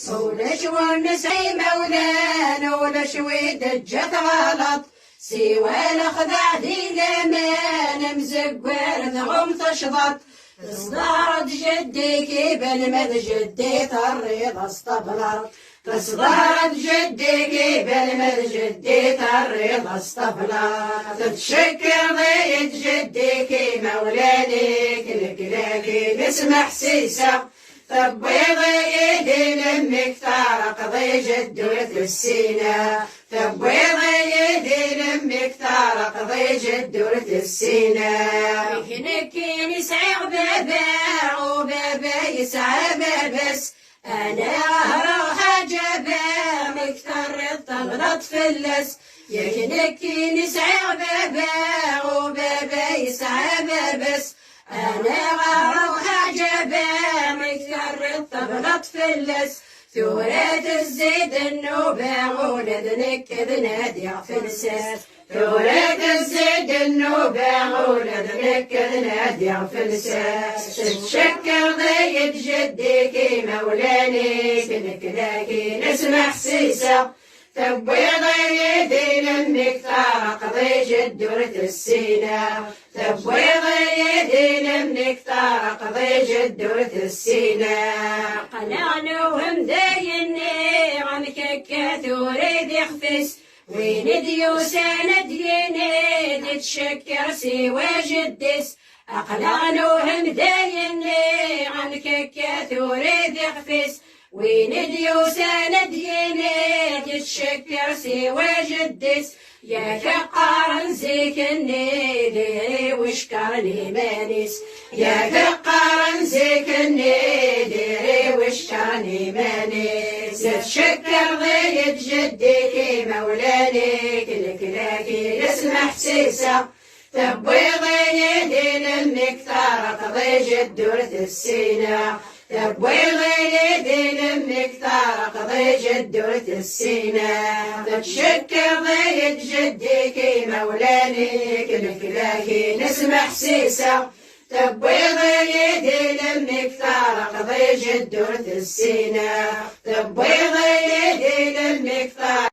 غلط، ولا شو النسي مولانا ولا شوي دجت غلط، سوى الأخضع ذي الأمان مزقور ثغم تشضط، تصدرت جدك بالمد جدي طريض اسطبلر، تصدرت جدك بالمد جدي طريض اسطبلر، تتشكر ضيت جدك مولاني كلكلاكي باسم حسيسة، تبيضي لمك تارق ضي جدوة السينا، تبيضي لمك تارق ضي جدوة السينا، يهنكي نسعى بابا وبابا يسعى بابس، أنا أروح جبا مكتر الطبلة تفلس، يهنكي نسعى بابا وبابا يسعى بابس، أنا أروح جبا مكتر الطبلة تفلس، ثورات الزيد النوبة ولدنك نادي فلسات، ثورات الزيد النوبة ولدنك نادي فلسات، تتشكر ضيت جدك مولاني كلكلاكي نسمع حسيسة، تبيضي لمك طارق ضي جدورة السينا، تبيضي لمك طارق ضي جدورة السينا، قلانوهم دايني عمك كثوري يخفس، وين ديوسان ديني تتشكر سوى جدس، أقلانوهم دايني عنك كثوري يخفس، وين ديوسان ديني تتشكر سوى جدس، يا كقارن زيكني ديري وشكرني مانيس، يا كقارن زيكني ديري وشكرني مانيس، تتشكر ضيت جدك مولاني كلكلاكي نسمع حسيسة، تبيضي لمك طارق ضي جدورة السينا، تبيضي لمك طارق ضي جدورة السينا، تتشكر ضيت جدك مولاني كلكلاكي نسمع حسيسة، تبيضي لمك طارق ضي جدورة السينا، تبيضي لمك طارق